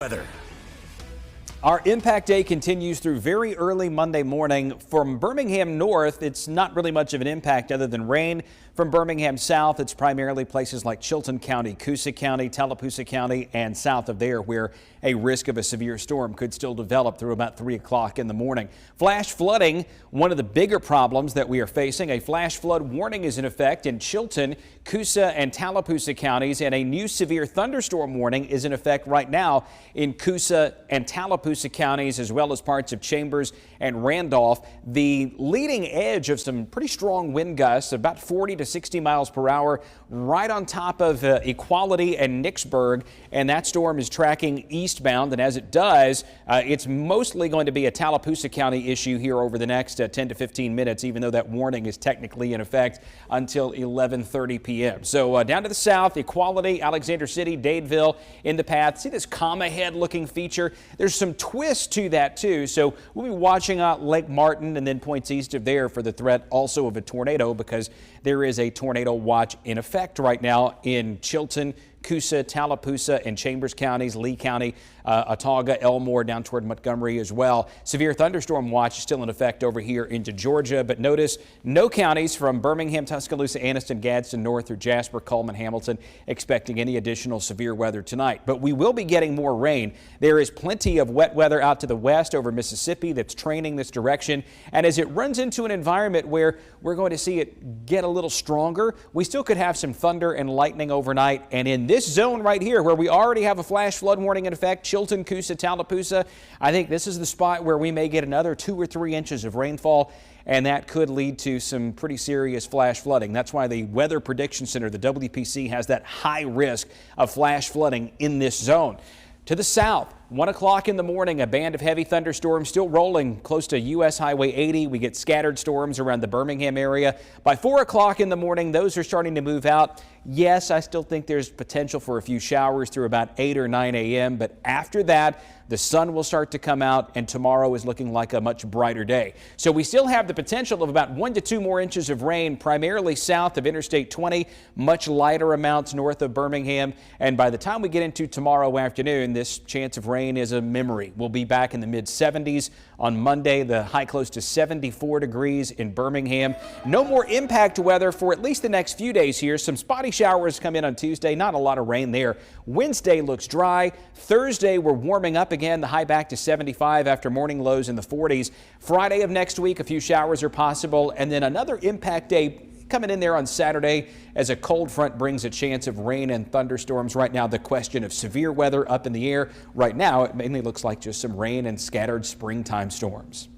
Weather. Our impact day continues through very early Monday morning. From Birmingham north, it's not really much of an impact other than rain. From Birmingham south, it's primarily places like Chilton County, Coosa County, Tallapoosa County, and south of there where a risk of a severe storm could still develop through about 3 o'clock in the morning. Flash flooding, one of the bigger problems that we are facing. A flash flood warning is in effect in Chilton, Coosa, and Tallapoosa counties, and a new severe thunderstorm warning is in effect right now in Coosa and Tallapoosa counties, as well as parts of Chambers and Randolph. The leading edge of some pretty strong wind gusts, about 40 to 60 miles per hour, right on top of Equality and Nicksburg, and that storm is tracking eastbound, and as it does, it's mostly going to be a Tallapoosa County issue here over the next 10 to 15 minutes, even though that warning is technically in effect until 11:30 p.m. So down to the south, Equality, Alexander City, Dadeville in the path. See this comma head looking feature? There's some twist to that too, so we'll be watching out Lake Martin and then points east of there for the threat also of a tornado, because there is a tornado watch in effect right now in Chilton, Coosa, Tallapoosa, and Chambers counties, Lee County, Autauga, Elmore, down toward Montgomery as well. Severe thunderstorm watch is still in effect over here into Georgia, but notice no counties from Birmingham, Tuscaloosa, Anniston, Gadsden, North through Jasper, Cullman, Hamilton expecting any additional severe weather tonight. But we will be getting more rain. There is plenty of wet weather out to the west over Mississippi that's training this direction, and as it runs into an environment where we're going to see it get a little stronger, we still could have some thunder and lightning overnight. And in this zone right here where we already have a flash flood warning in effect, Chilton, Coosa, Tallapoosa, I think this is the spot where we may get another 2 or 3 inches of rainfall, and that could lead to some pretty serious flash flooding. That's why the Weather Prediction Center, the WPC, has that high risk of flash flooding in this zone. To the south, 1 o'clock in the morning, a band of heavy thunderstorms still rolling close to U.S. Highway 80. We get scattered storms around the Birmingham area. By 4 o'clock in the morning, those are starting to move out. Yes, I still think there's potential for a few showers through about 8 or 9 a.m., but after that, the sun will start to come out, and tomorrow is looking like a much brighter day. So we still have the potential of about 1 to 2 more inches of rain, primarily south of Interstate 20, much lighter amounts north of Birmingham. And by the time we get into tomorrow afternoon, this chance of rain is a memory. We'll be back in the mid-70s on Monday, the high close to 74 degrees in Birmingham. No more impact weather for at least the next few days here. Some spotty showers come in on Tuesday, not a lot of rain there. Wednesday looks dry. Thursday, we're warming up again, the high back to 75 after morning lows in the 40s. Friday of next week, a few showers are possible, and then another impact day coming in there on Saturday as a cold front brings a chance of rain and thunderstorms. Right now, the question of severe weather up in the air. Right now, it mainly looks like just some rain and scattered springtime storms.